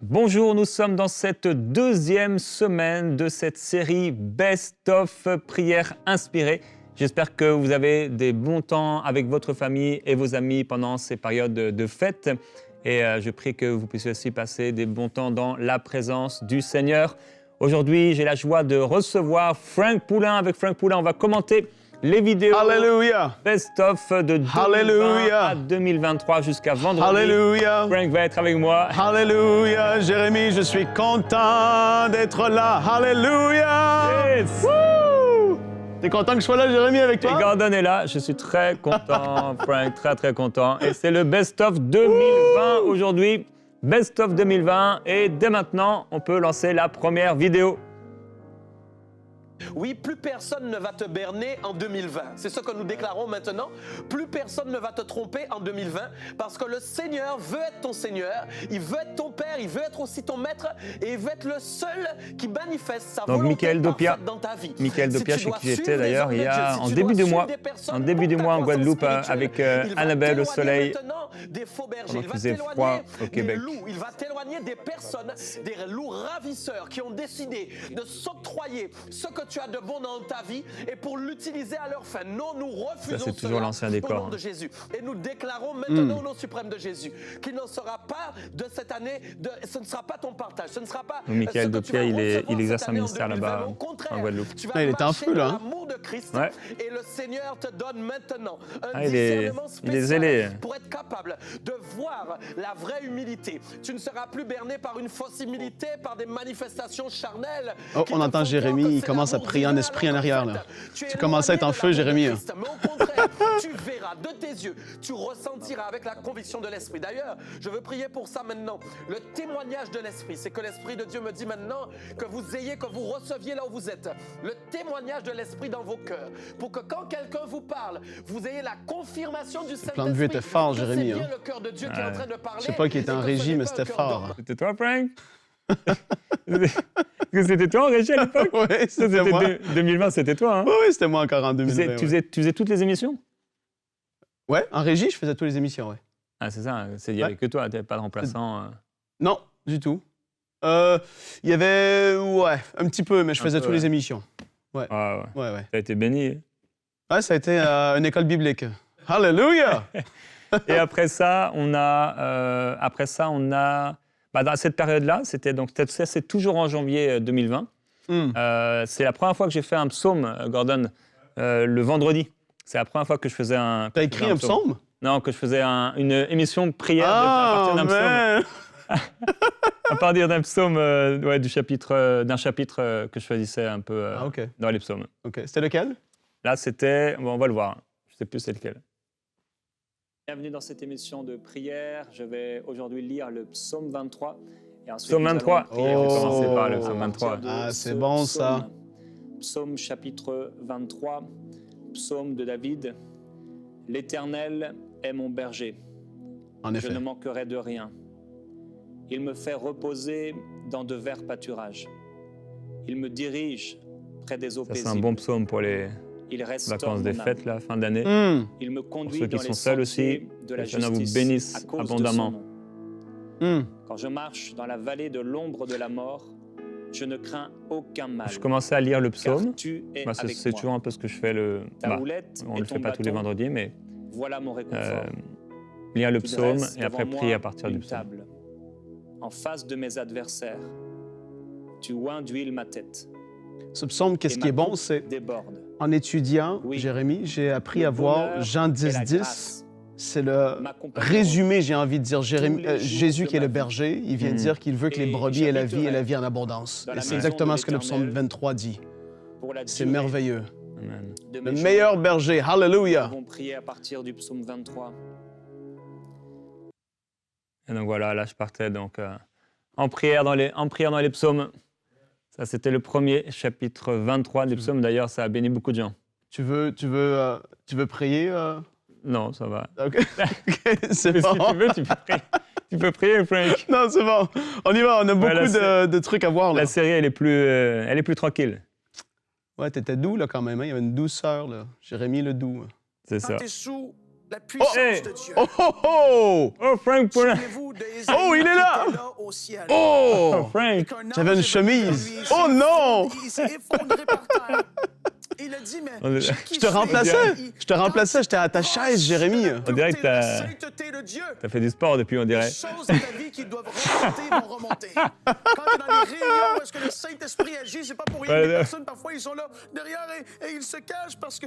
Bonjour, nous sommes dans cette deuxième semaine de cette série Best of Prières inspirées. J'espère que vous avez des bons temps avec votre famille et vos amis pendant ces périodes de fête. Et je prie que vous puissiez aussi passer des bons temps dans la présence du Seigneur. Aujourd'hui, j'ai la joie de recevoir Frank Poulin. Avec Frank Poulin, on va commenter les vidéos Alléluia. best-of de 2020 Alléluia. à 2023 jusqu'à vendredi. Alléluia. Frank va être avec moi. Alléluia. Jérémie, je suis content d'être là. Alléluia. Yes. Wouh! T'es content que je sois là, Jérémie, avec Et toi? Gordon est là, je suis très content, Frank, très content. Et c'est le best-of 2020 aujourd'hui, best-of 2020. Et dès maintenant, on peut lancer la première vidéo. Oui, plus personne ne va te berner en 2020. C'est ce que nous déclarons maintenant. Plus personne ne va te tromper en 2020 parce que le Seigneur veut être ton Seigneur, il veut être ton Père, il veut être aussi ton Maître et il veut être le seul qui manifeste sa Donc, volonté Michael Dopia, parfaite dans ta vie. Michael Si Dopia, tu chez dois qui j'étais suivre les d'ailleurs, il y ordres de a Dieu, en si tu début dois du mois, suivre des personnes en début du pour mois ta en croissance Guadeloupe spirituelle, avec il va Annabelle au t'éloigner soleil. maintenant des faux bergers, Pendant il va qu'il faisait froid t'éloigner au des Québec. loups, il va t'éloigner des personnes, des loups ravisseurs qui ont décidé de s'octroyer ce que tu as de bon dans ta vie et pour l'utiliser à leur fin. Non, nous refusons c'est toujours cela l'ancien au décor, nom de hein. Jésus. Et nous déclarons maintenant au nom suprême de Jésus qu'il n'en sera pas de cette année, ce ne sera pas ton partage, ce ne sera pas Donc, Michael ce que tu Dopia, vas il recevoir exerce cette un année en ministère 2020. là-bas Au contraire, en Guadeloupe. tu vas Ah, il était en marcher feu, là, dans hein. l'amour de Christ Ouais. et le Seigneur te donne maintenant un Ah, il est discernement spécial zélé. pour être capable de voir la vraie humilité. Tu ne seras plus berné par une fausse humilité, par des manifestations charnelles. Oh, qui on te entend font Jérémie, croire que il c'est commence à l'amour prier en divin, esprit en alors qu'en arrière, fait, là. tu es Tu commences à être en éloigné feu, de l'amour de Jérémie. Christ. Mais au contraire, tu verras de tes yeux, tu ressentiras avec la conviction de l'Esprit. D'ailleurs, je veux prier pour ça maintenant. Le témoignage de l'Esprit, c'est que l'Esprit de Dieu me dit maintenant que vous receviez là où vous êtes, le témoignage de l'Esprit dans vos cœurs, pour que quand quelqu'un vous parle, vous ayez la confirmation du Saint-Esprit. plan de vue était fort, que Jérémie, c'est bien hein. le cœur de Dieu qui est en train de parler. Je sais pas qui était en et que ce régie, n'est mais pas un c'était cœur fort. d'homme. C'était toi, Frank? Est-ce que c'était toi en régie à l'époque? Oui, c'était moi. 2020, c'était toi, hein? Oui, c'était moi encore en Tu 2020. ouais. faisais toutes les émissions? Ouais, en régie, je faisais toutes les émissions, ouais. Ah, c'est ça, il n'y avait que toi, tu n'avais pas de remplaçant. Non, du tout. Il y avait, ouais, un petit peu, mais je Un faisais peu, toutes les ouais. émissions. Ouais. Ouais. Tu as été béni. Ouais, ça a été une école biblique. Alléluia! Et après ça, on a, dans cette période-là, c'est toujours en janvier 2020. C'est la première fois que j'ai fait un psaume, Gordon, le vendredi. C'est la première fois que je faisais un. T'as écrit un psaume? Non, que je faisais une émission de prière à Ah, partir d'un psaume. man! À partir d'un psaume, ouais, d'un chapitre que je choisissais un peu Ah, OK. dans les psaumes. OK. C'était lequel? Là, c'était, bon, on va le voir. Je ne sais plus c'est lequel. Bienvenue dans cette émission de prière. Je vais aujourd'hui lire le psaume 23. Et ensuite, Psaume nous allons 23. prier. Je vais commencer par le psaume 23. Ah, c'est bon, ça. Psaume chapitre 23, psaume de David. L'Éternel est mon berger. En Je effet. ne manquerai de rien. Il me fait reposer dans de verts pâturages. Il me dirige près des eaux paisibles. C'est un bon psaume pour les Il restaure vacances des mon âme. fêtes, la fin d'année. Il me Pour conduit ceux qui dans sont les seuls sentiers aussi, de que la le Seigneur vous justice bénisse à cause abondamment. de son nom. Quand je marche dans la vallée de l'ombre de la mort, je ne crains aucun mal. Je commençais à lire le car psaume. tu es Bah, avec c'est moi. toujours un peu ce que je fais. Ta houlette On et ne le ton fait pas tous les bâton, vendredis, mais voilà mon réconfort. lire le Tu psaume dresses et après devant prier moi à partir du une psaume. table en face de mes adversaires. Tu oins d'huile ma tête. Ce psaume, qu'est-ce et qui est ma bon, coupe c'est déborde. en étudiant, Oui. Jérémie, j'ai appris Le à voir bonheur Jean et la 10, grâce 10. C'est le m'accompagneront résumé, j'ai envie de dire. tous les jours Jésus de qui est le ma vie. berger, il vient dire qu'il veut que les Et brebis aient la vie et j'habiterai la vie en abondance. dans Et la c'est maison exactement de ce que le psaume l'Éternel 23 dit. pour la C'est durée merveilleux. de Le mes jours. meilleur berger, Nous hallelujah! avons prié à partir du psaume 23. Et donc voilà, là je partais donc en prière dans les psaumes. Ça c'était le premier chapitre 23 des psaumes. D'ailleurs, ça a béni beaucoup de gens. Tu veux prier? Non, ça va. OK, c'est Mais bon. si tu veux, tu peux prier, Frank. Non, c'est bon. On y va, on a beaucoup Voilà, de trucs à voir là. La série, elle est plus tranquille. Ouais, t'étais doux là quand même, hein? Il y avait une douceur là. Jérémie le doux. C'est Quand ça. tu es sous La puissance hey. de Dieu. Oh, oh, oh! Oh, Frank, pour Souvenez-vous d'Ésaïe Oh, il est qui là! était là au ciel. Oh! Oh, Frank. Et qu'un ange J'avais une est venu vers chemise. lui, il Oh s'est non! effondré- Il s'est effondré par terre. Il a dit, mais On est- qui Je te suis-je? remplaçais. Il- Je te remplaçais. J'étais à ta chaise, Jérémie. On dirait que La t'as sainteté de Dieu. fait du sport depuis, on Les dirait. choses de ta vie qui doivent remonter vont remonter. Quand tu es dans les réunions où est-ce que le Saint-Esprit agit, c'est pas pour rien. Ouais, Les ouais. personnes, parfois, ils sont là derrière et ils se cachent parce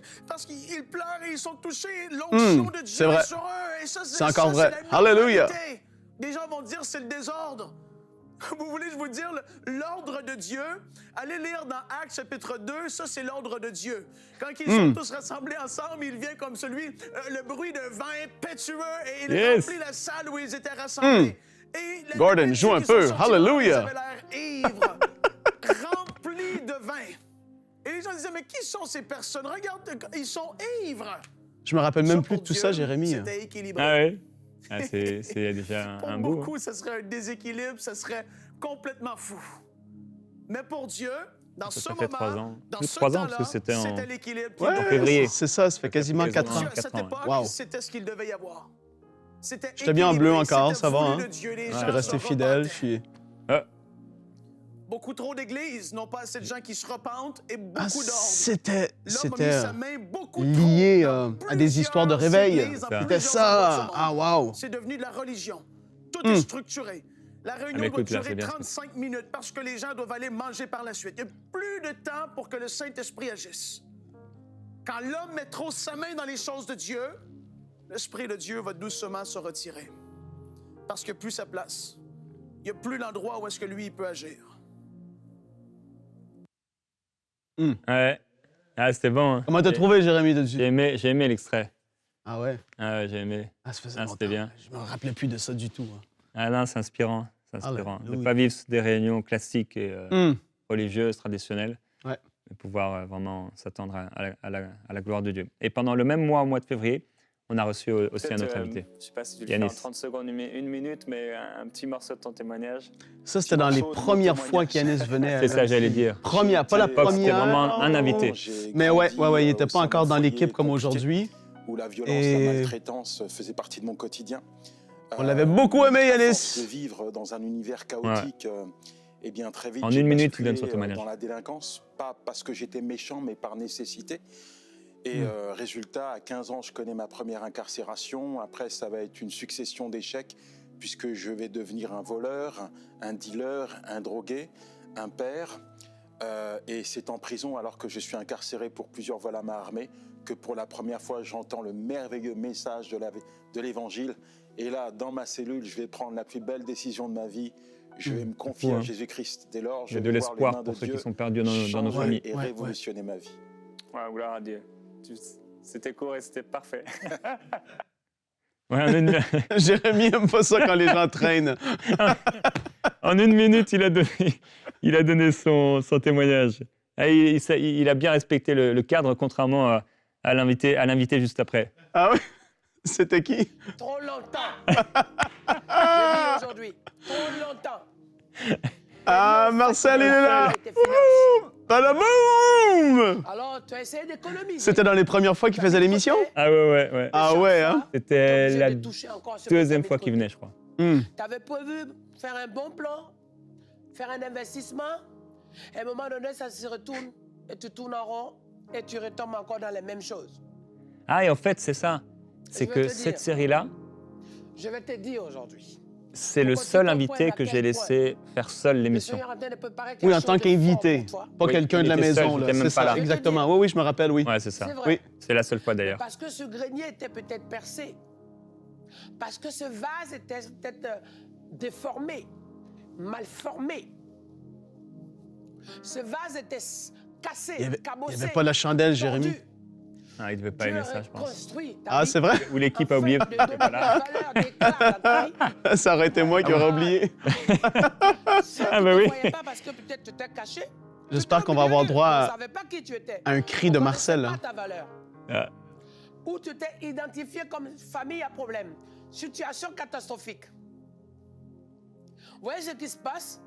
qu'ils pleurent et ils sont touchés. L'onction de Dieu c'est vrai. est sur eux. Et ça, C'est encore ça, vrai. c'est la Alléluia. normalité. Des gens vont dire c'est le désordre. Vous voulez, je vous dire, l'ordre de Dieu, allez lire dans Actes chapitre 2, ça c'est l'ordre de Dieu. Quand ils sont tous rassemblés ensemble, il vient comme celui, le bruit de vent impétueux, et il Yes. remplit la salle où ils étaient rassemblés. Et la Gordon, Bible dit joue un qu'ils sont peu. sortis Hallelujah. dehors, ils avaient l'air ivres, remplis de vin. Et les gens disaient, mais qui sont ces personnes? Regarde, ils sont ivres. Je me rappelle même Ça, plus de pour tout Dieu, ça, Jérémie. C'était équilibré. Ah ouais? Ah, c'est déjà Pour un bout. beaucoup, ce serait un déséquilibre, ce serait complètement fou. Mais pour Dieu, dans Ça ce fait 3 moment, ans. dans Plus de ce 3 ans, temps-là, parce que c'était en- c'était l'équilibre qu'il Ouais, devait février. avoir. c'est ça. Ça fait quasiment quasiment 4 ans. Dieu, à cette 4 ans, époque, Wow. c'était ce qu'il devait y avoir. C'était J'étais bien en bleu équilibré, encore, c'était ça va, voulu hein? de Dieu, les Je gens suis resté se fidèle. repentaient. Ah, Beaucoup trop d'églises n'ont pas assez de gens qui se repentent et beaucoup Ah, d'ordres. c'était L'homme a mis sa main beaucoup lié trop dans à des histoires de plusieurs réveil. églises, dans C'était plusieurs ça. endroits Ah, du monde. wow. C'est devenu de la religion. Tout est structuré. La réunion mais doit écoute, là, durer c'est bien. 35 minutes parce que les gens doivent aller manger par la suite. Il n'y a plus de temps pour que le Saint-Esprit agisse. Quand l'homme met trop sa main dans les choses de Dieu, l'Esprit de Dieu va doucement se retirer. Parce qu'il n'y a plus sa place. Il n'y a plus l'endroit où est-ce que lui, il peut agir. ouais. Ah, c'était bon. Hein. Comment t'as trouvé, Jérémie, de J'ai Dieu? aimé l'extrait. Ah ouais? Ah, ouais, j'ai aimé. Ah, ça faisait Ah, c'était longtemps. bien. Je me rappelais plus de ça du tout. Hein. Ah non, c'est inspirant. C'est inspirant. De ne Alléluia. pas vivre des réunions classiques et religieuses, traditionnelles, Ouais. mais pouvoir vraiment s'attendre à la gloire de Dieu. Et pendant le même mois, au mois de février, on a reçu aussi un autre invité. Je ne sais pas si tu le Yanis. fais en 30 secondes, une minute, mais un petit morceau de ton témoignage. Ça, c'était dans les morceau de premières mon fois témoignage. qu'Yanis venait. C'est ça, j'allais dire. Première, pas la C'était première. vraiment un invité. Mais ouais, il était pas encore dans l'équipe comme aujourd'hui. Où la violence, Et- la maltraitance faisait partie de mon quotidien. On l'avait beaucoup aimé, À Yanis. force de vivre dans un univers chaotique, eh bien très vite. En j'ai une minute, basculé, tu donnes son témoignage. dans la délinquance, pas parce que j'étais méchant, mais par nécessité. Et résultat, à 15 ans, je connais ma première incarcération. Après, ça va être une succession d'échecs, puisque je vais devenir un voleur, un dealer, un drogué, un père. Et c'est en prison, alors que je suis incarcéré pour plusieurs vols à main armée, que pour la première fois, j'entends le merveilleux message de l'Évangile. Et là, dans ma cellule, je vais prendre la plus belle décision de ma vie. Je vais me confier fou, à hein. Jésus-Christ. Dès lors, Il y je a de vais voir les l'espoir mains de pour ceux Dieu qui sont perdus dans nos changer familles. et Ouais, révolutionner ma vie. Ouais, gloire à Dieu. C'était court et c'était parfait. Ouais, Jérémie aime pas ça quand les gens traînent. en une minute, il a donné son témoignage. Ah, il a bien respecté le cadre, contrairement à l'invité juste après. Ah ouais? C'était qui? Trop longtemps. Je dis aujourd'hui. Trop longtemps. Ah, Marcel, il est là! Tes finances. Badaboum! Alors, tu as essayé d'économiser. C'était dans les premières fois qu'il faisait l'émission? Ah ouais. Ah ouais, hein? C'était la deuxième fois qu'il qu'il venait, je crois. Hmm. Tu avais prévu faire un bon plan, faire un investissement. À un moment donné, ça se retourne et tu tournes en rond et tu retombes encore dans les mêmes choses. Ah, et en fait, c'est ça. C'est Je vais que te cette dire. série-là, Je vais te dire aujourd'hui. c'est le Pour que tu seul comprennes invité à que quel j'ai laissé faire seul Le l'émission. Seigneur est en train de préparer quelque Oui, en chose tant de fort qu'invité, pour toi. pas Oui, quelqu'un il de la était seul, maison. j'étais Là. même C'est pas ça, là. exactement. Oui, je me rappelle, oui. Ouais, c'est ça. C'est vrai. Oui. C'est la seule fois d'ailleurs. Parce que ce grenier était peut-être percé. Parce que ce vase était peut-être déformé, mal formé. Ce vase était cassé, Il n'y cabossé. avait pas la chandelle, tordu. Jérémy. Ah, il devait pas Dieu aimer ça, je pense. reconstruit ta Ah, vie c'est vrai? Ou l'équipe a afin oublié. de donner de la valeur, d'éclat à ta vie. Ça aurait été moi qui aurais oublié. Ceux Ah, qui bah ne oui. voyaient pas parce que peut-être tu t'es caché. J'espère tu qu'on va avoir t'es droit oublié, à on ne savait pas qui tu étais. un cri On de connaissait Marcel. pas hein. ta valeur. Ah, Ou tu t'es identifié comme famille à problème. Situation catastrophique. Vous voyez ce qui se passe?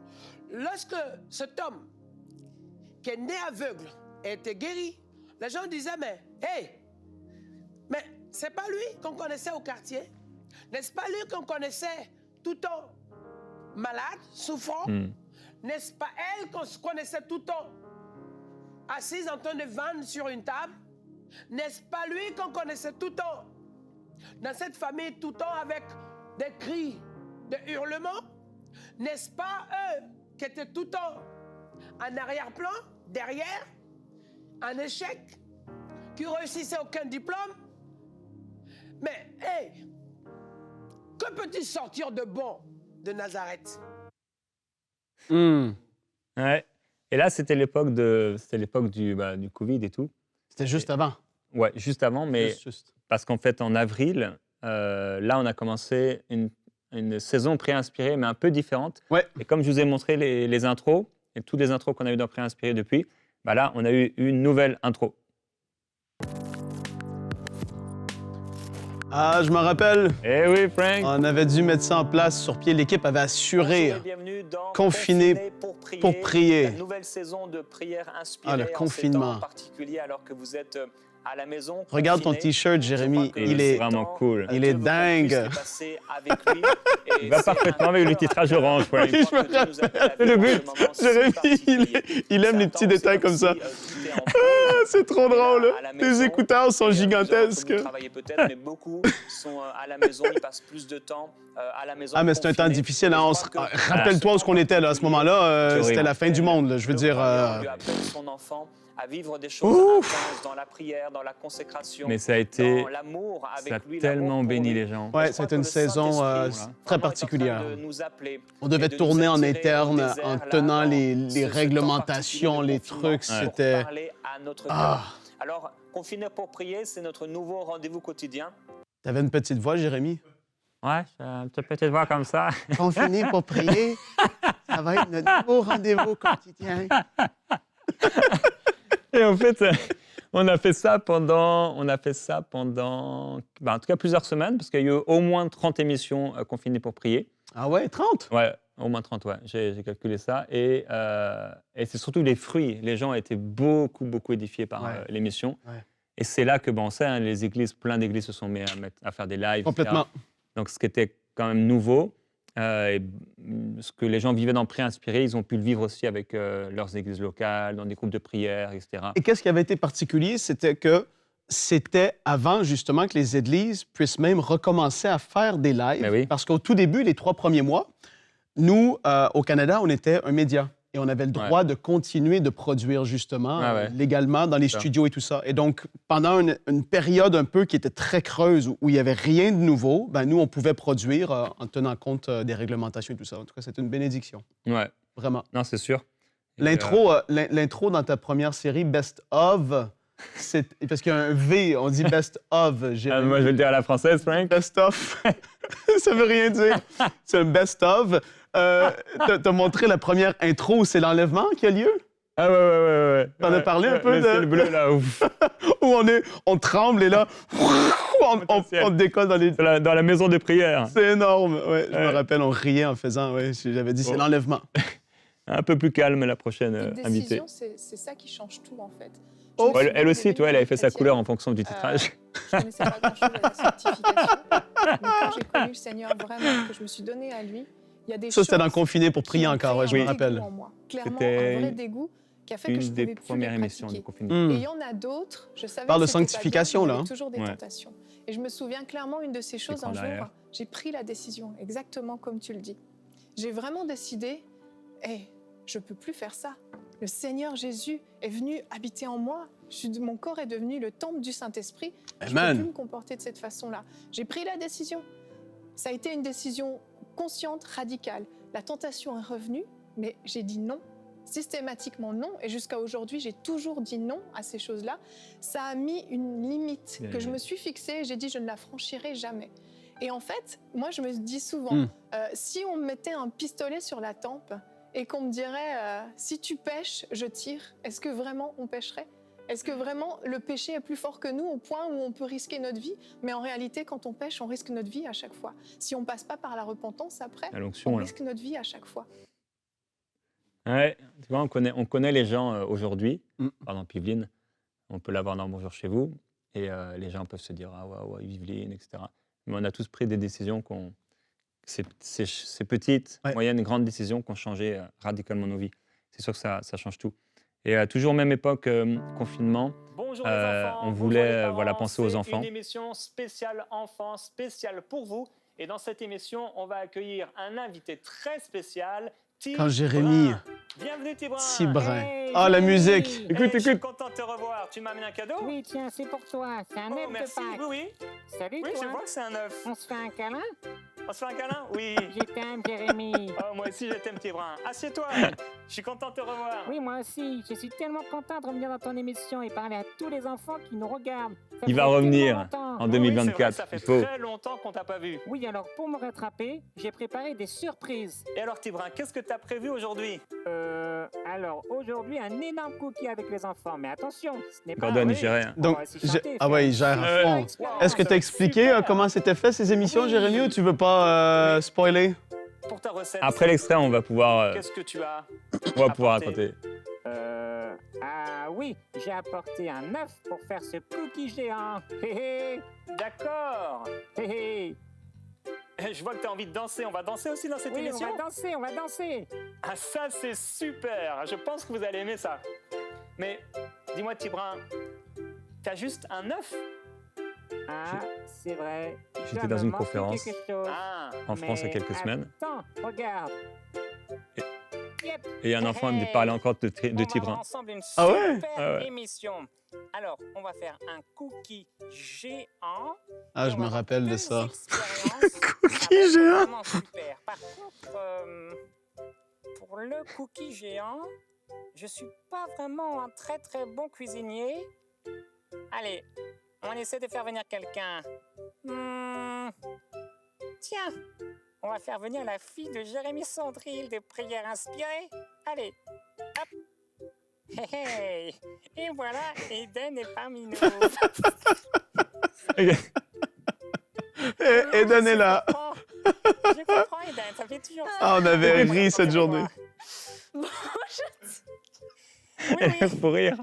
Lorsque cet homme qui est né aveugle a été guéri, les gens disaient, mais, hey, mais C'est pas lui qu'on connaissait au quartier. N'est-ce pas lui qu'on connaissait tout le temps malade, souffrant? N'est-ce pas elle qu'on connaissait tout le temps assise en train de vendre sur une table? N'est-ce pas lui qu'on connaissait tout le temps dans cette famille tout le temps avec des cris, des hurlements? N'est-ce pas eux qui étaient tout le temps en arrière-plan, derrière, en échec, qui réussissaient aucun diplôme? Mais, hé, que peut-il sortir de bon de Nazareth? Ouais. Et là, c'était l'époque du Covid et tout. C'était juste avant. Ouais, juste avant, mais Juste. parce qu'en fait, en avril, là, on a commencé une saison pré-inspirée, mais un peu différente. Ouais. Et comme je vous ai montré les intros, et toutes les intros qu'on a eues dans pré-inspiré depuis, bah là, on a eu une nouvelle intro. Ah, je me rappelle, Eh oui, Frank. on avait dû mettre ça en place sur pied. L'équipe avait assuré. Bienvenue dans Confiné pour prier. La nouvelle saison de prière inspirée. Ah, le en ces confinement. temps particuliers, alors que vous êtes à la maison. Regarde ton confiné. t-shirt, Jérémy. Je crois que Il c'est est vraiment cool. il est dingue. Il va parfaitement avec le titrage orange, Frank. Oui, je me rappelle. C'est le but. Jérémy, il aime les petits détails comme ça. Ah, c'est trop drôle. Tes écouteurs sont gigantesques. Vous travaillez peut-être, mais beaucoup sont à la maison. Ils passent plus de temps à la maison. Ah, mais c'est un temps confinés. difficile. Hein. Je On crois se- que- Rappelle-toi où ce qu'on était là, à ce moment-là. C'est C'était horrible. la fin du monde. Là. Je veux Le dire. Seigneur lui appelle son enfant à vivre des choses Ouf. intenses dans la prière, dans la consécration, Mais ça a été, dans l'amour avec ça a lui. tellement l'amour pour béni lui. les gens. Ouais, Je crois c'était que une le saison Saint-Esprit, très vraiment, est en train particulière. de nous appeler On devait et de tourner nous en attirer interne au désert, en là, tenant dans les ce temps réglementations, particulier les de confinement, trucs. pour C'était. parler à notre cœur. Ah, Alors, Confiné pour prier, c'est notre nouveau rendez-vous quotidien. t'avais une petite voix, Jérémy. Ouais, une petite voix comme ça. Confiné pour prier, ça va être notre nouveau rendez-vous quotidien. Et en fait, on a fait ça pendant, en tout cas plusieurs semaines, parce qu'il y a eu au moins 30 émissions Confiné pour prier. Ah ouais, 30? Ouais, au moins 30, ouais, j'ai calculé ça. Et c'est surtout les fruits. Les gens ont été beaucoup édifiés par Ouais. l'émission. Ouais. Et c'est là que, bon, on sait, hein, plein d'églises se sont mis à faire des lives. Complètement. etc. Donc, ce qui était quand même nouveau, et ce que les gens vivaient dans Pré-Inspiré, ils ont pu le vivre aussi avec leurs églises locales, dans des groupes de prière, etc. Et qu'est-ce qui avait été particulier, c'était que c'était avant justement que les églises puissent même recommencer à faire des lives. Ben oui. Parce qu'au tout début, les 3 premiers mois, nous, au Canada, on était un média. Et on avait le droit de continuer de produire justement légalement dans les studios et tout ça. Et donc, pendant une période un peu qui était très creuse, où il n'y avait rien de nouveau, ben, nous, on pouvait produire en tenant compte des réglementations et tout ça. En tout cas, c'était une bénédiction. Ouais, Vraiment. non, c'est sûr. Et, L'intro dans ta première série, Best of, c'est parce qu'il y a un V, on dit Best of. moi, je vais le dire à la française, Frank. Best of, ça veut rien dire. C'est un Best of. T'as montré la première intro où c'est l'enlèvement qui a lieu? Ah ouais. T'en as parlé un peu le de... ciel bleu, là, ouf. où on tremble et là, on décolle dans les... Dans la maison de prière. C'est énorme. Ouais, je me rappelle, on riait en faisant... Ouais, j'avais dit, c'est l'enlèvement. Un peu plus calme la prochaine Une invitée. décision, c'est ça qui change tout, en fait. Oh. Je me Elle aussi, souviens tu vois, elle avait fait sa chrétienne, couleur en fonction du titrage. Je ne connaissais pas grand-chose à la sanctification. Mais quand j'ai connu le Seigneur vraiment, que je me suis donnée à lui, il y a des Ça, choses... c'était dans Confiné pour prier qui ont encore, ouais, je créé me un rappelle. dégoût en moi. Clairement, C'était un vrai dégoût qui a fait que je Une ne des pouvais plus premières les émissions du pratiquer. confinement. Et il y en a d'autres, je savais Parle que de c'était pas bien, sanctification, il y là, avait hein. toujours des Ouais. tentations. Et je me souviens clairement, une de ces choses, L'écran un jour, derrière. j'ai pris la décision, exactement comme tu le dis. J'ai vraiment décidé, je ne peux plus faire ça. Le Seigneur Jésus est venu habiter en moi. Mon corps est devenu le temple du Saint-Esprit. Je ne peux Amen. plus me comporter de cette façon-là. J'ai pris la décision. Ça a été une décision consciente, radicale. La tentation est revenue, mais j'ai dit non, systématiquement non. Et jusqu'à aujourd'hui, j'ai toujours dit non à ces choses-là. Ça a mis une limite que je me suis fixée et j'ai dit je ne la franchirai jamais. Et en fait, moi, je me dis souvent, si on me mettait un pistolet sur la tempe et qu'on me dirait si tu pêches, je tire, est-ce que vraiment on pêcherait ? Est-ce que vraiment le péché est plus fort que nous au point où on peut risquer notre vie ? Mais en réalité, quand on pêche, on risque notre vie à chaque fois. Si on passe pas par la repentance après, La l'onction, on là. risque notre vie à chaque fois. Ouais, tu vois, on connaît les gens aujourd'hui. Mm. Pardon, Piveline, on peut l'avoir dans Bonjour chez vous. Et les gens peuvent se dire « Ah ouais, Yveline, etc. » Mais on a tous pris des décisions ces petites, moyennes et grandes décisions qui ont changé radicalement nos vies. C'est sûr que ça change tout. Et toujours même époque confinement, Bonjour les enfants, on bonjour voulait les parents, penser aux c'est enfants. une émission spéciale enfants, spéciale pour vous. Et dans cette émission, on va accueillir un invité très spécial, Tibrin. Quand Jérémie... Bienvenue Tibrin. Tibrin. Hey, Ah, la Jérémie. musique. Hey, je suis content de te revoir. Tu m'as amené un cadeau? Oui, tiens, c'est pour toi. C'est un Oh, œuf de merci. Pâques. Oui. Salut, Oui, je toi. vois que c'est un œuf. On se fait un câlin? On se fait un câlin? Oui. Je t'aime, Jérémie. Oh, moi aussi, je t'aime, Tibrin. Assieds-toi. Je suis content de te revoir. Oui, moi aussi. Je suis tellement content de revenir dans ton émission et parler à tous les enfants qui nous regardent. Ça Il fait va revenir tellement longtemps. en Oh, oui, c'est vrai, 2024. ça fait Il faut. très longtemps qu'on t'a pas vu. Oui, alors pour me rattraper, j'ai préparé des surprises. Et alors, Tibrin, qu'est-ce que tu as prévu aujourd'hui? Alors aujourd'hui, un énorme cookie avec les enfants. Mais attention, ce n'est pas... Gordon, il Oui, gérait. on va Donc, aussi chanter, ah ouais, il gère à Ouais. fond. Wow, Est-ce que ça tu as va expliqué super. comment c'était fait, ces émissions, Oui. Jérémie, ou tu veux pas spoiler? Pour ta recette, Après l'extrait, on va pouvoir qu'est-ce que tu as? raconter. Ah oui, j'ai apporté un œuf pour faire ce cookie géant. Hé hé, D'accord. hé hé. Je vois que tu as envie de danser. On va danser aussi dans cette Oui, on émission? va danser, on va danser. Ah, ça, c'est super. Je pense que vous allez aimer ça. Mais dis-moi, Tibrin, t'as juste un œuf? Ah, c'est vrai. J'étais Ça dans me une manque conférence quelque chose. Ah, en France il y a Mais quelques semaines. Attends, regarde. Yep. Et un enfant me parlait encore de On va avoir Tibrin. ensemble une Ah ouais? super Ah ouais. émission. Alors, on va faire un cookie géant. Ah, Et je on me va avoir rappelle de plein ça. expériences. Cookie Ça va être géant. vraiment super. Par contre, pour le cookie géant, je suis pas vraiment un très très bon cuisinier. Allez, on essaie de faire venir quelqu'un. Tiens, on va faire venir la fille de Jérémy Sandril de Prière Inspirée. Allez, hop. Hey, hey. Et voilà, Eden est parmi nous. Et Eden est là. Je comprends, Eden, ça fait toujours ça. Ah, on avait ri cette Attendez, journée. moi. Oui, oui. Pour rire.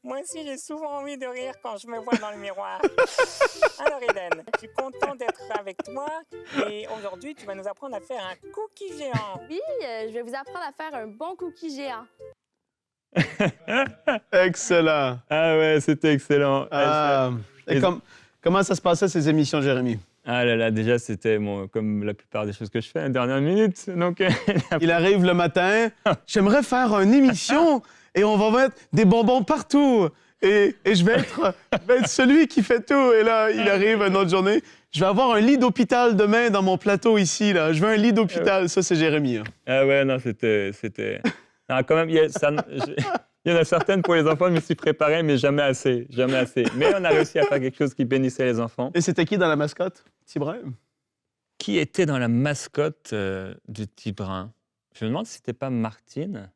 Moi aussi, j'ai souvent envie de rire quand je me vois dans le miroir. Alors, Eden, je suis content d'être avec toi. Et aujourd'hui, tu vas nous apprendre à faire un cookie géant. Oui, je vais vous apprendre à faire un bon cookie géant. Excellent. Ah ouais, c'était excellent. Ah, et Et- comment ça se passait, ces émissions, Jérémy? Ah là là, déjà, c'était comme la plupart des choses que je fais, dernière minute. Donc, Il arrive le matin. J'aimerais faire une émission et on va mettre des bonbons partout. Et je vais être celui qui fait tout. Et là, il arrive une autre journée. Je vais avoir un lit d'hôpital demain dans mon plateau ici. Là. Je veux un lit d'hôpital. Ça, c'est Jérémy. Hein. ah ouais, non, c'était... Ah, quand même, il y en a certaines pour les enfants, je me suis préparé, mais jamais assez, jamais assez. Mais on a réussi à faire quelque chose qui bénissait les enfants. Et c'était qui dans la mascotte? Tibrin? Qui était dans la mascotte de Tibrin? Je me demande si c'était pas Martine.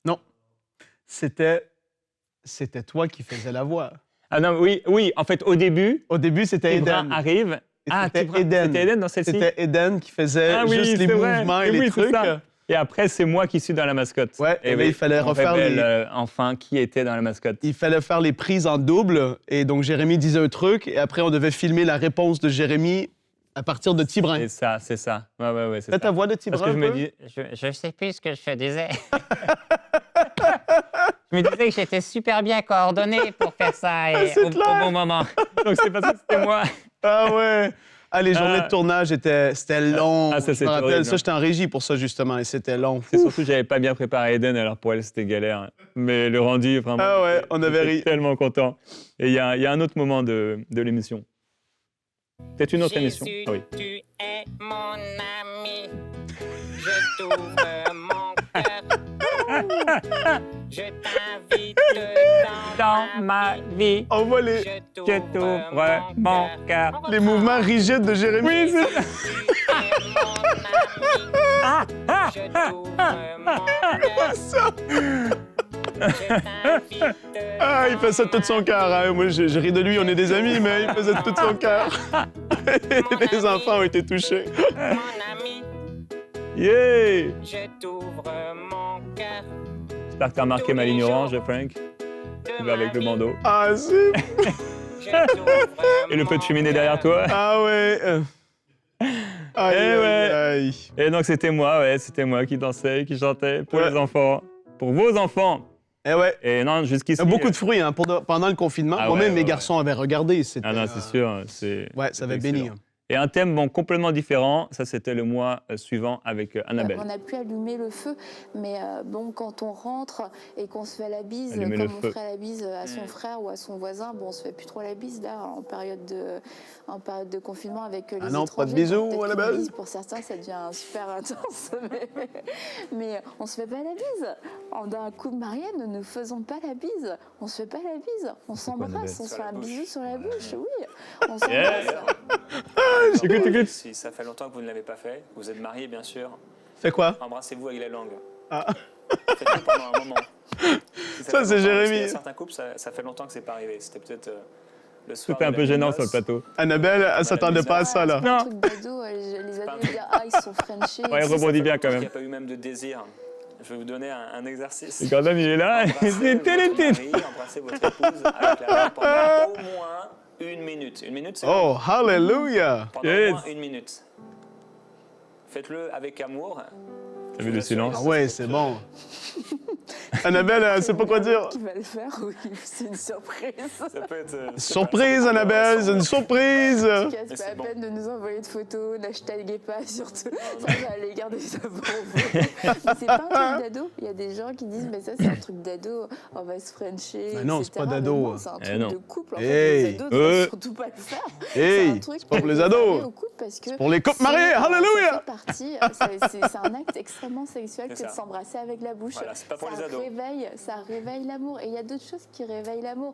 Non. C'était toi qui faisais la voix. Ah non, oui, en fait, au début, Au début, c'était Tibrin Eden. arrive. Et Ah, c'était Tibrin, Eden. c'était Eden dans celle-ci? C'était Eden qui faisait Ah oui, juste les c'est vrai. mouvements et Oui, les c'est trucs. ça. Et après, c'est moi qui suis dans la mascotte. Ouais, et oui, là, il fallait on refaire révèle, enfin, qui était dans la mascotte. Il fallait faire les prises en double. Et donc, Jérémy disait un truc. Et après, on devait filmer la réponse de Jérémy à partir de Tibrin. C'est ça, c'est ça. Ouais, c'est Fais ta ça. voix de Parce Tibrin que je un me peu. dis... Je sais plus ce que je disais. Je me disais que j'étais super bien coordonné pour faire ça et C'est au clair. bon moment. Donc, c'est parce que c'était moi. Ah ouais. Ah, les journées Ah. de tournage, c'était long. Ah, ça, je c'était me rappelle. horrible, Ça, non. j'étais en régie pour ça, justement. Et c'était long. C'est surtout que j'avais pas bien préparé Eden, alors pour elle, c'était galère. Mais le rendu, vraiment... Ah ouais, on avait j'étais ri. tellement content. Et il y a un autre moment de l'émission. Peut-être une autre émission. Ah oui. Tu es mon ami. Je t'ouvre mon cœur. Je t'invite dans ma vie. On voit les Je t'ouvre mon cœur. les mouvements rigides de Jérémy. Oui, c'est ça. Tu es mon ami. Je t'ouvre mon cœur. Je t'invite Ah, il fait ça de tout son cœur. Hein. Moi, je ris de lui, on est des amis, mais il faisait de tout son cœur. Les enfants ont été touchés. mon ami. Yeah! Je t'ouvre mon cœur. J'espère que t'as remarqué ma ligne orange, Frank. Tu vas avec le bandeau. Ah, si. Et le peu de cheminée derrière toi. Ah ouais. Aïe, Eh ouais. aïe. Et donc c'était moi qui dansais, qui chantais pour les enfants, pour vos enfants. Eh ouais. Et non, jusqu'ici. Beaucoup de fruits hein, pendant le confinement. Ah Moi-même, ouais, mes ouais, garçons avaient regardé. Ah non, c'est sûr. Ouais, ça avait béni. excellent. Et un thème complètement différent, ça c'était le mois suivant avec Annabelle. On a pu allumer le feu, mais bon, quand on rentre et qu'on se fait la bise, Allumer comme le on feu. ferait la bise à son frère ou à son voisin, bon, on se fait plus trop la bise là, en période de confinement avec les non, pas de étrangers. bisous, Donc, peut-être Annabelle. qu'une bise, pour certains, ça devient super intense, mais on se fait pas la bise. Dans un couple marié, nous ne faisons pas la bise. On se fait pas la bise. On s'embrasse, on se fait un bisou sur la bouche, oui. On s'embrasse. Écoute. Si ça fait longtemps que vous ne l'avez pas fait, vous êtes mariés bien sûr, Fais quoi? embrassez-vous avec la langue. Ah. Faites-le pendant un moment. Si Ça, fait c'est longtemps, Jérémy. parce qu'il y a certains couples, ça fait longtemps que c'est pas arrivé. C'était peut-être le soir. C'était un de peu la gênant noce. sur le plateau. Annabelle, elle s'attendait pas à ça, là. Un truc d'ado, les ados ils disent ah ils sont frenchés. Ouais, il rebondit bien quand Il n'y même. a pas eu même de désir. Je vais vous donner un exercice. Et Gordon, il est là. Embrassez votre mari, embrassez votre épouse avec la langue pendant au moins 1 minute. 1 minute, c'est Oh, hallelujah. pendant Yes. au moins 1 minute. Faites-le avec amour. T'as vu le silence? Ah ouais, c'est bon. Annabelle, elle sait pas quoi dire. Qui va le faire ou c'est une surprise. Ça peut être. Surprise, Annabelle, c'est une surprise. En tout cas, Mais c'est pas c'est la bon. peine de nous envoyer de photos, n'hashtagez pas surtout. Ça va aller garder ça pour vous. Mais c'est pas un truc d'ado. Il y a des gens qui disent mais ça c'est un truc d'ado, on va se frencher. Mais non, c'est etc. pas d'ado. Mais non, c'est un truc non. de couple. En Hey. fait, les ados ne doivent surtout pas le faire. Hey, un truc c'est pas pour les réservé ados. au couple parce que Pour les couples mariés, hallelujah. Ça fait partie, c'est un acte extrêmement sexuel que C'est de ça. s'embrasser avec la bouche. Voilà, c'est pas pour les ados. Ça réveille l'amour. Et il y a d'autres choses qui réveillent l'amour.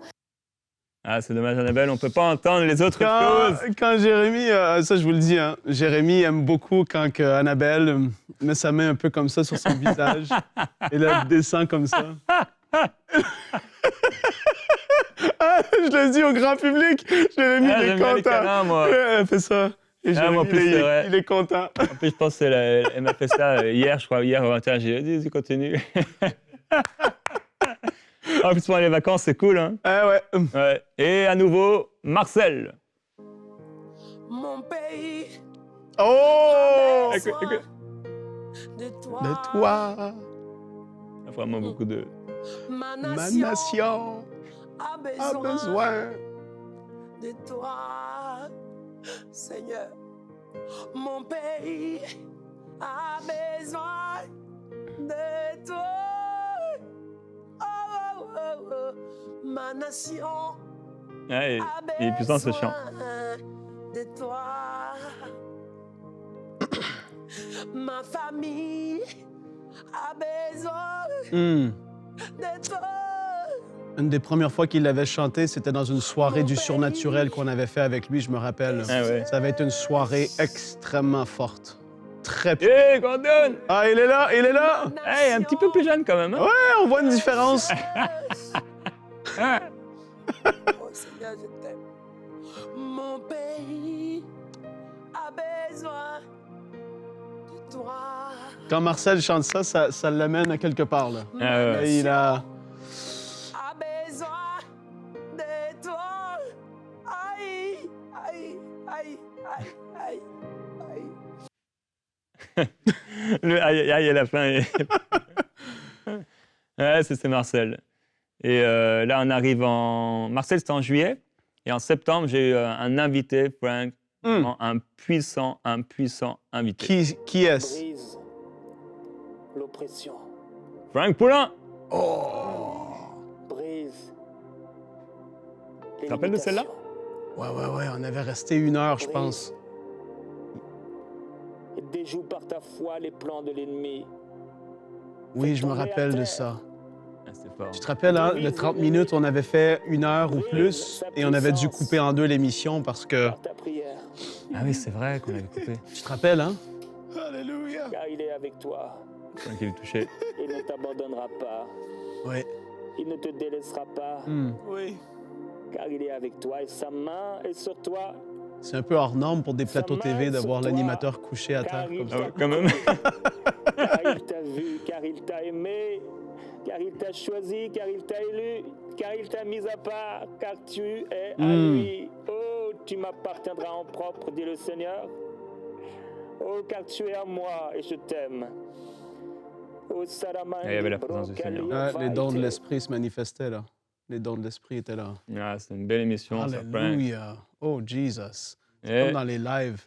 Ah, c'est dommage, Annabelle, on peut pas entendre les autres choses. Quand Jérémy, ça je vous le dis, hein, Jérémy aime beaucoup quand que Annabelle met sa main un peu comme ça sur son visage et là, elle descend comme ça. Ah, je le dis au grand public, Jérémy, Ah, il est j'aime bien les content. câlins, moi. Elle fait ça. Et Jérémy, moi, en plus, c'est vrai. il est content. En plus, je pense qu'elle m'a fait ça hier, je crois, hier au 21. J'ai dit, vas-y, continue. En plus, pendant les vacances, c'est cool, hein? Ah ouais. Ouais. Et à nouveau, Marcel. Mon pays, Oh! Écoute. de toi, De toi, Il y a vraiment beaucoup de... ma ma nation, nation a a besoin. de toi, Seigneur. Mon pays a besoin de toi. Oh, oh, oh, oh. Ma nation Ouais, a il est puissant, ce chant. besoin de toi. Ma famille a besoin de toi. Une des premières fois qu'il l'avait chanté, c'était dans une soirée du surnaturel qu'on avait fait avec lui, je me rappelle. Ah ouais. Ça avait été une soirée extrêmement forte. Très Hé, Gordon! Ah, il est là, il est là! Hey, un petit peu plus jeune quand même, hein? Ouais, on voit une différence. Oh Seigneur, je t'aime. Mon pays a besoin de toi. Quand Marcel chante ça, ça l'amène à quelque part, là. Ah ouais. Et il a... A besoin de toi. Aïe, aïe, aïe, aïe, aïe, aïe. Le aïe, aïe, à la fin. Ouais, c'est Marcel. Et là, on arrive en... Marcel, c'était en juillet. Et en septembre, j'ai eu un invité, Frank. Vraiment un puissant invité. Qui est-ce? Brise l'oppression. Frank Poulin! Brise. Tu te rappelles de celle-là? Ouais, on avait resté 1 heure, je pense. Et déjoue par ta foi les plans de l'ennemi. Oui, je me rappelle de ça. Ah, c'était fort. Tu te rappelles, hein, de 30 minutes, on avait fait 1 heure ou plus et on avait dû couper en 2 l'émission parce que... Par ta prière. Ah oui, c'est vrai qu'on avait coupé. Tu te rappelles, hein? Alléluia. Car il est avec toi. Frank, il est touché. Il ne t'abandonnera pas. Oui. Il ne te délaissera pas. Oui. Car il est avec toi et sa main est sur toi. C'est un peu hors norme pour des plateaux main TV de sur voir toi, l'animateur couché à car terre il comme ça. Ah ouais, quand même. car il t'a vu, car il t'a aimé, car il t'a choisi, car il t'a élu, car il t'a mis à part, car tu es à lui. Oh, tu m'appartiendras en propre, dit le Seigneur. Oh, car tu es à moi et je t'aime. Oh, Et il y avait la présence du Seigneur. Ouais, les dons de l'Esprit se manifestaient là. Les dons de l'Esprit étaient là. Ah, c'est une belle émission. ça, Frank. Alléluia. Oh, Jesus. C'est Et- comme dans les lives.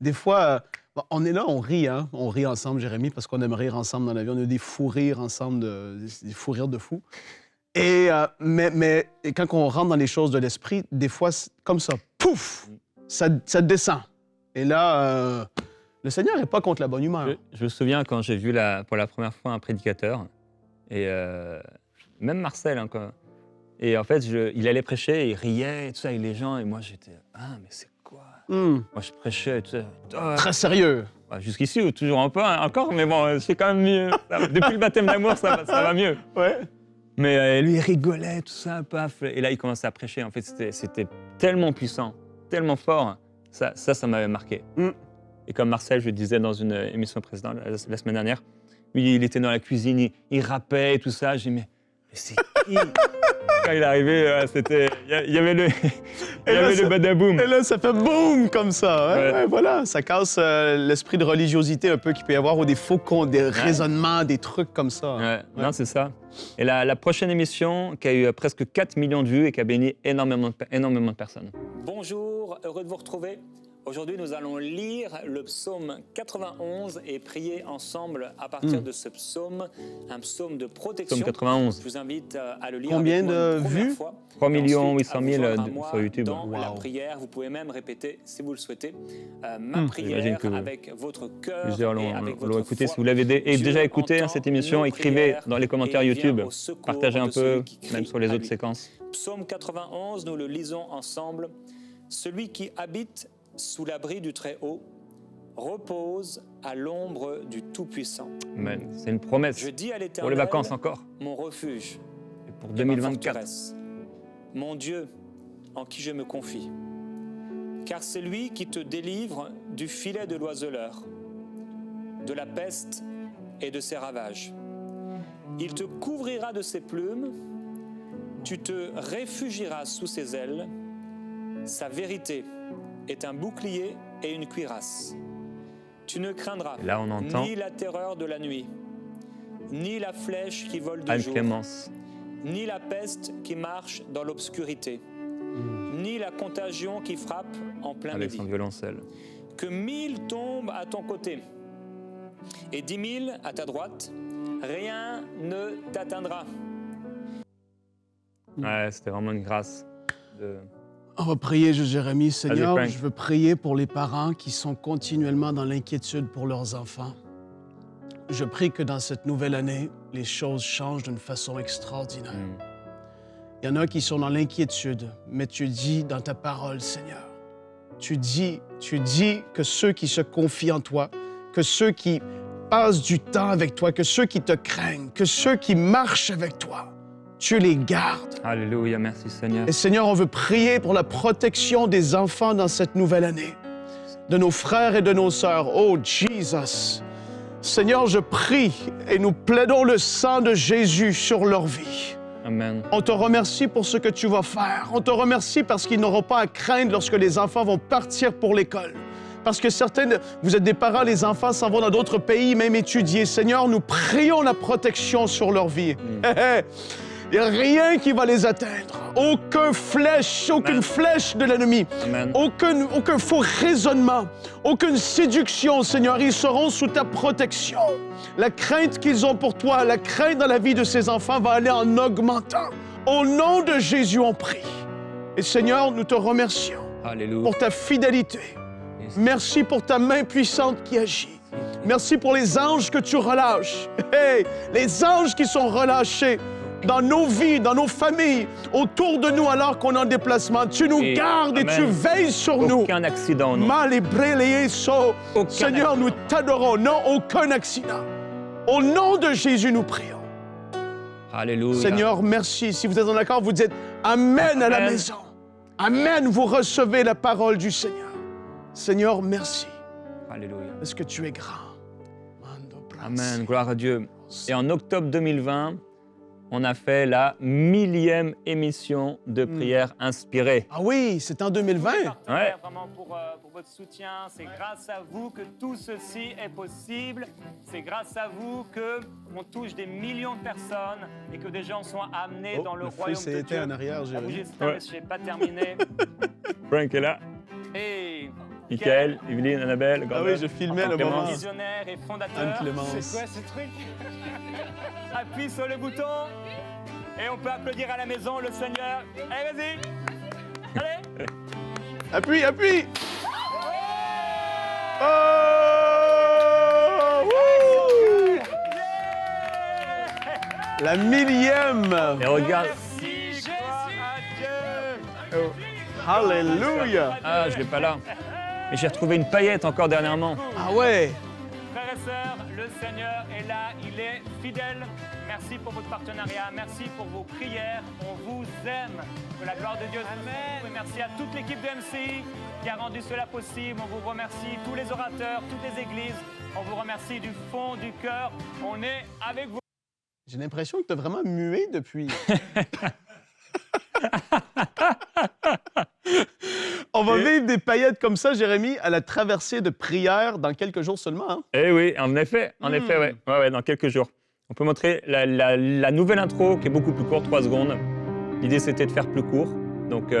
Des fois, bon, on est là, on rit, hein? On rit ensemble, Jérémy, parce qu'on aime rire ensemble dans la vie. On a des fous rires ensemble, des fous rires de fous. Et, mais quand on rentre dans les choses de l'Esprit, des fois, comme ça, pouf, ça descend. Et là, le Seigneur n'est pas contre la bonne humeur. Je me souviens quand j'ai vu pour la première fois un prédicateur, et même Marcel, hein, quoi. Et en fait, il allait prêcher, il riait, et tout ça, avec les gens, et moi j'étais, ah, mais c'est quoi? Moi je prêchais, et tout ça. Très sérieux. Bah, jusqu'ici, ou toujours un peu, hein, encore, mais bon, c'est quand même mieux. Depuis le baptême d'amour, ça va mieux. Ouais. Mais lui, il rigolait, tout ça, paf. Et là, il commençait à prêcher. En fait, c'était tellement puissant, tellement fort. Ça m'avait marqué. Et comme Marcel, je le disais dans une émission précédente, la semaine dernière, lui, il était dans la cuisine, il rappait et tout ça. J'ai dit, mais c'est qui? Quand il est arrivé, c'était... Il y avait le badaboum. Et là, ça fait boum comme ça. Hein? Ouais. Ouais, voilà, ça casse l'esprit de religiosité un peu qu'il peut y avoir, ou des faux des raisonnements, des trucs comme ça. Ouais. Non, c'est ça. Et la prochaine émission, qui a eu presque 4 millions de vues et qui a béni énormément de personnes. Bonjour, heureux de vous retrouver. Aujourd'hui, nous allons lire le psaume 91 et prier ensemble à partir de ce psaume, un psaume de protection. Psaume 91. Je vous invite à le lire. Combien avec moi de une première vues? fois. 3 Et 800 ensuite, 000 à vous joindre à moi sur YouTube. Dans la Wow. prière, vous pouvez même répéter, si vous le souhaitez, ma prière j'imagine que avec votre cœur Plusieurs et l'ont avec l'ont votre écouté. foi. Si vous l'avez Dieu déjà écouté entend cette émission, nos écrivez prières dans les commentaires et vient YouTube. au secours Partagez un de peu, celui qui crie même sur les à autres lui. séquences. Psaume 91, nous le lisons ensemble. Celui qui habite sous l'abri du Très-Haut repose à l'ombre du Tout-Puissant. Amen. C'est une promesse Je dis à pour l'Éternel, les vacances encore. mon refuge Et pour et ma 2024. forteresse, mon Dieu en qui je me confie. Car c'est lui qui te délivre du filet de l'oiseleur, de la peste et de ses ravages. Il te couvrira de ses plumes, tu te réfugieras sous ses ailes. Sa vérité est un bouclier et une cuirasse. Tu ne craindras Là, on entend ni la terreur de la nuit, ni la flèche qui vole de Anne jour, Clémence. ni la peste qui marche dans l'obscurité, ni la contagion qui frappe en plein avec midi. son violoncelle. Que 1000 tombent à ton côté et 10 000 à ta droite, rien ne t'atteindra. Ouais, c'était vraiment une grâce. On va prier, Jérémie. Seigneur, Frank. je veux prier pour les parents qui sont continuellement dans l'inquiétude pour leurs enfants. Je prie que dans cette nouvelle année, les choses changent d'une façon extraordinaire. Il y en a qui sont dans l'inquiétude, mais tu dis dans ta parole, Seigneur, tu dis que ceux qui se confient en toi, que ceux qui passent du temps avec toi, que ceux qui te craignent, que ceux qui marchent avec toi, tu les gardes. Alléluia, merci Seigneur. Et Seigneur, on veut prier pour la protection des enfants dans cette nouvelle année, de nos frères et de nos sœurs. Oh, Jesus! Seigneur, je prie et nous plaidons le sang de Jésus sur leur vie. Amen. On te remercie pour ce que tu vas faire. On te remercie parce qu'ils n'auront pas à craindre lorsque les enfants vont partir pour l'école. Parce que certaines, vous êtes des parents, les enfants s'en vont dans d'autres pays, même étudier. Seigneur, nous prions la protection sur leur vie. Il n'y a rien qui va les atteindre. Aucune flèche de l'ennemi. Amen. Aucun faux raisonnement. Aucune séduction, Seigneur. Ils seront sous ta protection. La crainte qu'ils ont pour toi, la crainte dans la vie de ces enfants va aller en augmentant. Au nom de Jésus, on prie. Et Seigneur, nous te remercions Alléluia. pour ta fidélité. Merci pour ta main puissante qui agit. Merci pour les anges que tu relâches. Hey, les anges qui sont relâchés dans nos vies, dans nos familles, autour de nous alors qu'on est en déplacement. Tu nous gardes et Amen. tu veilles sur nous. Aucun accident, non. Mal et brélé, Aucun Seigneur, accident. nous t'adorons. Non, aucun accident. Au nom de Jésus, nous prions. Alléluia. Seigneur, merci. Si vous êtes en accord, vous dites Amen à la Amen. maison. Amen, vous recevez la parole du Seigneur. Seigneur, merci. Alléluia. Parce que tu es grand. Amen, gloire à Dieu. Et en octobre 2020, on a fait la 1000e émission de prière inspirée. Ah oui, c'est en 2020. Ouais. Vraiment pour votre soutien. C'est grâce à vous que tout ceci est possible. C'est grâce à vous qu'on touche des millions de personnes et que des gens sont amenés dans le royaume de Dieu. en arrière, Ah, bougez, mais je n'ai pas terminé. Frank est là. Et Michael, Evelyne, Annabelle, Ah Gordon. oui, je filmais le Clémence. moment. visionnaire et fondateur. Anne-Clémence. C'est quoi ce truc? Appuie sur le bouton et on peut applaudir à la maison le Seigneur. Allez, vas-y. Allez. Appuie, appuie! Oh! Wouh! La 1000e! Et regarde. Merci, gloire à Dieu. Alléluia! Ah, je l'ai pas là. Mais j'ai retrouvé une paillette encore dernièrement. Ah ouais! Frères et sœurs, le Seigneur est là, il est fidèle. Merci pour votre partenariat, merci pour vos prières. On vous aime. Que la gloire de Dieu soit sur vous. Et merci à toute l'équipe de MCI qui a rendu cela possible. On vous remercie, tous les orateurs, toutes les églises. On vous remercie du fond du cœur. On est avec vous. J'ai l'impression que tu as vraiment mué depuis. On va vivre des paillettes comme ça, Jérémy, à la traversée de prière dans quelques jours seulement. Hein? Eh oui, en effet, ouais. Ouais, dans quelques jours. On peut montrer la nouvelle intro qui est beaucoup plus courte, 3 secondes. L'idée, c'était de faire plus court. Donc,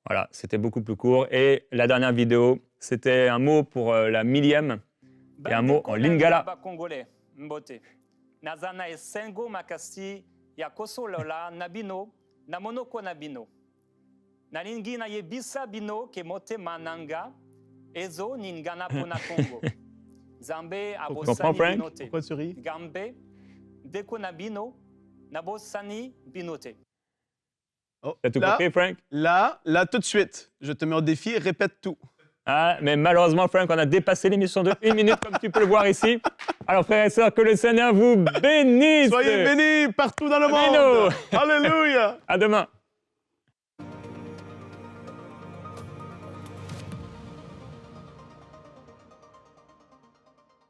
voilà, c'était beaucoup plus court. Et la dernière vidéo, c'était un mot pour la 1000e et un mot en lingala. Congolais, mbote. Nazana esengo makasi yakoso lola nabino namonoko nabino. Nalingi na yebisa bino kemote mananga ezo ningana pona Congo. Zambe abosani Frank? binote. Pourquoi tu ris? Gambe deko nabino nabosani binote. Oh, T'as tout là, compris, Frank? là, tout de suite, je te mets au défi, répète tout. Ah, mais malheureusement, Frank, on a dépassé l'émission de 1 minute, comme tu peux le voir ici. Alors, frères et sœurs, que le Seigneur vous bénisse. Soyez bénis partout dans le Amino. monde. Alléluia. À demain.